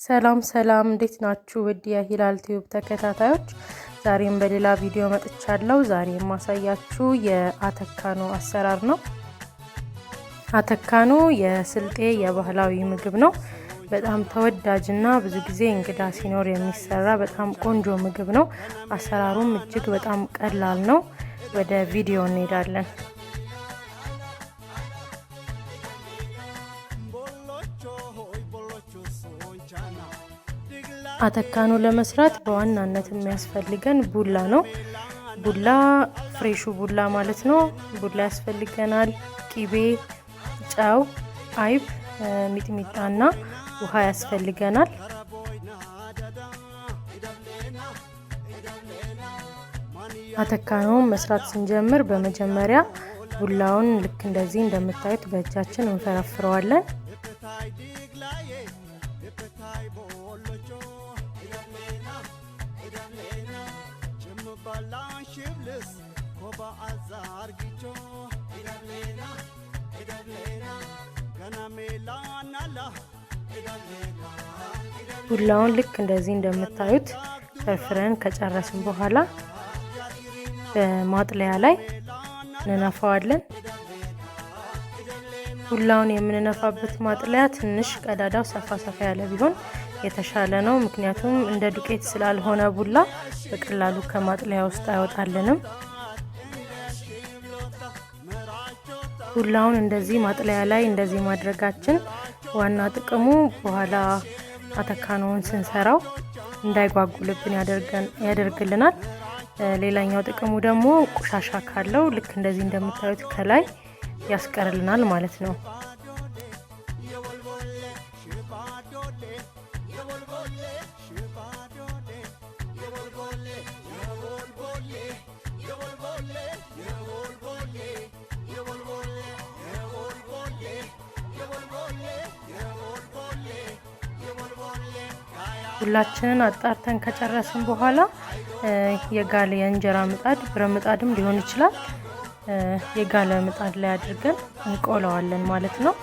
ሰላም ሰላም እንዴት ናችሁ? ውድ የሂላል ቲዩብ ተከታታዮች ዛሬም በሌላ ቪዲዮ መጥቻለሁ። ዛሬ የማሳያችሁ የአተካኖ አሰራር ነው። አተካኖ የስልጤ የባህላዊ ምግብ ነው። በጣም ተወዳጅና ብዙ ጊዜ እንግዳ ሲኖር የሚሰራ በጣም ቆንጆ ምግብ ነው። አሰራሩም እጅግ በጣም ቀላል ነው። ወደ ቪዲዮ እንሄዳለን። አተካኖ ለመስራት በዋናነት የሚያስፈልገን ቡላ ነው። ቡላ ፍሬሹ ቡላ ማለት ነው። ቡላ ያስፈልገናል። ቂቤ፣ ጨው፣ አይብ፣ ሚጥሚጣና ውሃ ያስፈልገናል። አተካኖን መስራት ስንጀምር በመጀመሪያ ቡላውን ልክ እንደዚህ እንደምታዩት በእጃችን እንፈረፍረዋለን። ቡላውን ልክ እንደዚህ እንደምታዩት ፈርፍረን ከጨረስን በኋላ በማጥለያ ላይ እንነፋዋለን። ቡላውን የምንነፋበት ማጥለያ ትንሽ ቀዳዳው ሰፋ ሰፋ ያለ ቢሆን የተሻለ ነው። ምክንያቱም እንደ ዱቄት ስላልሆነ ቡላ በቀላሉ ከማጥለያ ውስጥ አይወጣልንም። ቡላውን እንደዚህ ማጥለያ ላይ እንደዚህ ማድረጋችን ዋና ጥቅሙ በኋላ አተካኖውን ስንሰራው እንዳይጓጉልብን ያደርግልናል። ሌላኛው ጥቅሙ ደግሞ ቆሻሻ ካለው ልክ እንደዚህ እንደምታዩት ከላይ ያስቀርልናል ማለት ነው። ሁላችንን አጣርተን ከጨረስን በኋላ የጋለ የእንጀራ ምጣድ ብረምጣድም ሊሆን ይችላል የጋለ ምጣድ ላይ አድርገን እንቆለዋለን ማለት ነው።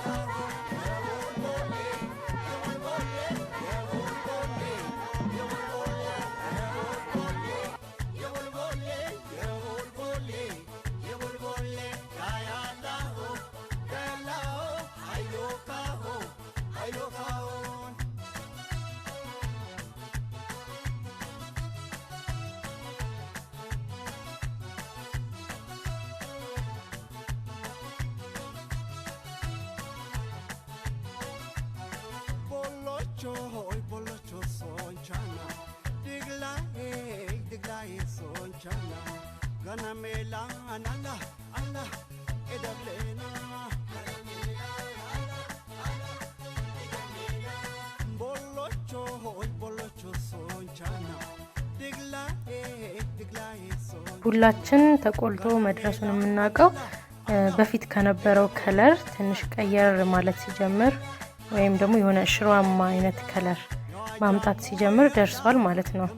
ቡላችን ተቆልቶ መድረሱን የምናውቀው በፊት ከነበረው ከለር ትንሽ ቀየር ማለት ሲጀምር ወይም ደግሞ የሆነ ሽሮአማ አይነት ከለር ማምጣት ሲጀምር ደርሷል ማለት ነው።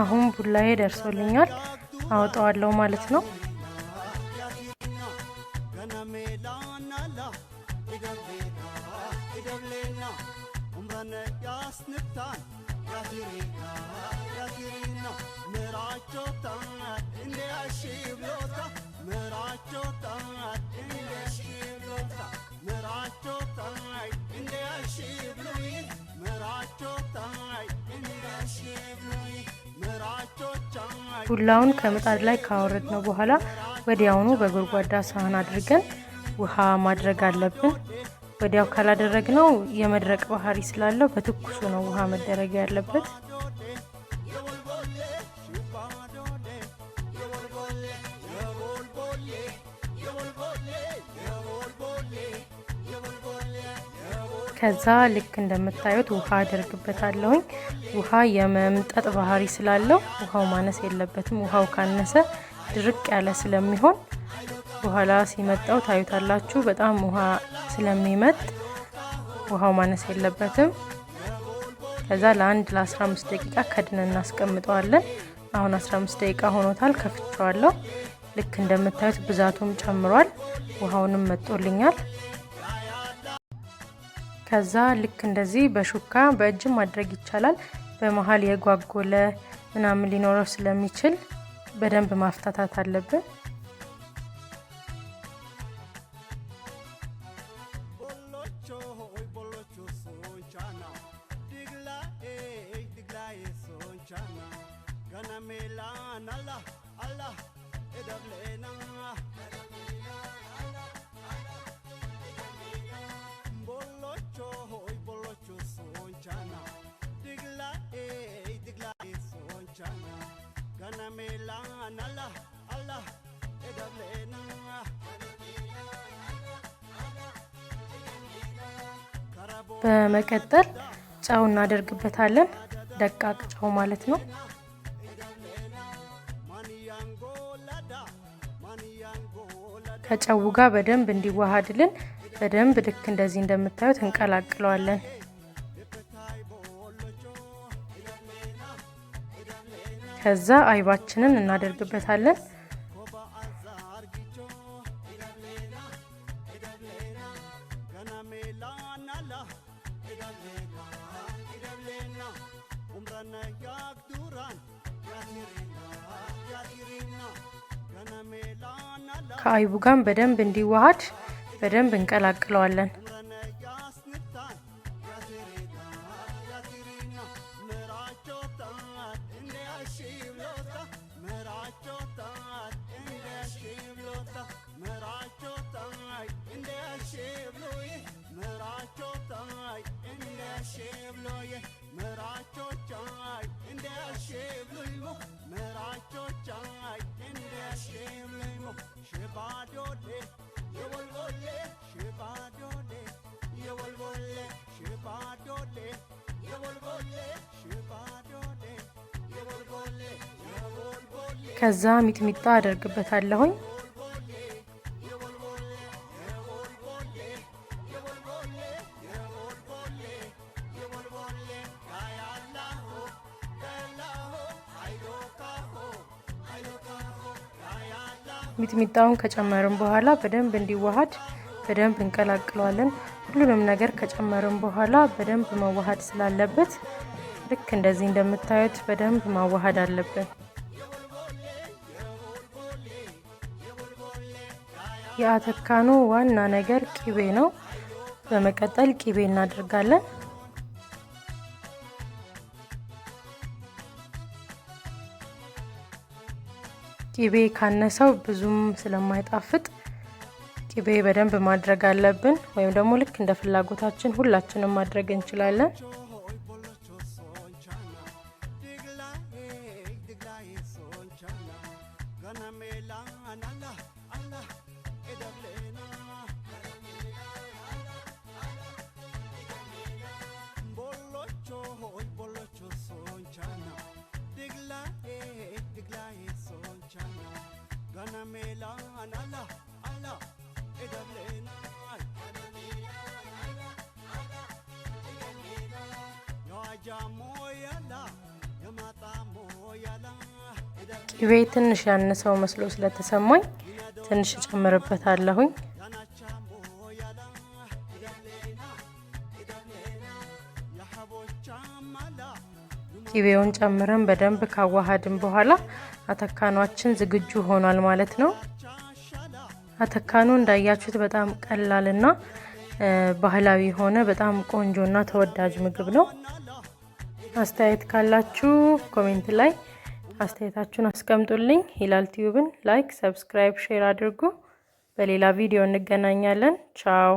አሁን ቡላዬ ደርሶልኛል፣ አወጣዋለሁ ማለት ነው። ቡላውን ከምጣድ ላይ ካወረድነው በኋላ ወዲያውኑ በጎድጓዳ ሳህን አድርገን ውሃ ማድረግ አለብን። ወዲያው ካላደረግነው የመድረቅ ባህሪ ስላለው በትኩሱ ነው ውሃ መደረግ ያለበት። ከዛ ልክ እንደምታዩት ውሃ አደርግበታለሁኝ። ውሃ የመምጠጥ ባህሪ ስላለው ውሃው ማነስ የለበትም። ውሃው ካነሰ ድርቅ ያለ ስለሚሆን በኋላ ሲመጣው ታዩታላችሁ። በጣም ውሃ ስለሚመጥ ውሃው ማነስ የለበትም። ከዛ ለ15 ደቂቃ ከድነን እናስቀምጠዋለን። አሁን 15 ደቂቃ ሆኖታል። ከፍቼዋለሁ። ልክ እንደምታዩት ብዛቱም ጨምሯል፣ ውሃውንም መጦልኛል። ከዛ ልክ እንደዚህ በሹካ በእጅም ማድረግ ይቻላል። በመሃል የጓጎለ ምናምን ሊኖረው ስለሚችል በደንብ ማፍታታት አለብን። በመቀጠል ጨው እናደርግበታለን። ደቃቅ ጨው ማለት ነው። ከጨው ጋር በደንብ እንዲዋሃድልን በደንብ ልክ እንደዚህ እንደምታዩት እንቀላቅለዋለን። ከዛ አይባችንን እናደርግበታለን። ከአይቡ ጋር በደንብ እንዲዋሃድ በደንብ እንቀላቅለዋለን። ከዛ ሚጥሚጣ አደርግበታለሁኝ። ሚጥሚጣውን ከጨመርን በኋላ በደንብ እንዲዋሃድ በደንብ እንቀላቅለዋለን። ሁሉንም ነገር ከጨመርን በኋላ በደንብ መዋሃድ ስላለበት ልክ እንደዚህ እንደምታዩት በደንብ ማዋሃድ አለብን። የአተካኖ ዋና ነገር ቂቤ ነው። በመቀጠል ቂቤ እናደርጋለን። ቂቤ ካነሰው ብዙም ስለማይጣፍጥ ቂቤ በደንብ ማድረግ አለብን። ወይም ደግሞ ልክ እንደ ፍላጎታችን ሁላችንም ማድረግ እንችላለን። ቂቤ ትንሽ ያነሰው መስሎ ስለተሰማኝ ትንሽ ጨምርበታለሁኝ። ቂቤውን ጨምረን በደንብ ካዋሃድን በኋላ አተካኗችን ዝግጁ ሆኗል ማለት ነው። አተካኑ እንዳያችሁት በጣም ቀላልና ባህላዊ ሆነ በጣም ቆንጆና ተወዳጅ ምግብ ነው። አስተያየት ካላችሁ ኮሜንት ላይ አስተያየታችሁን አስቀምጡልኝ። ሂላል ቲዩብን ላይክ፣ ሰብስክራይብ፣ ሼር አድርጉ። በሌላ ቪዲዮ እንገናኛለን። ቻው።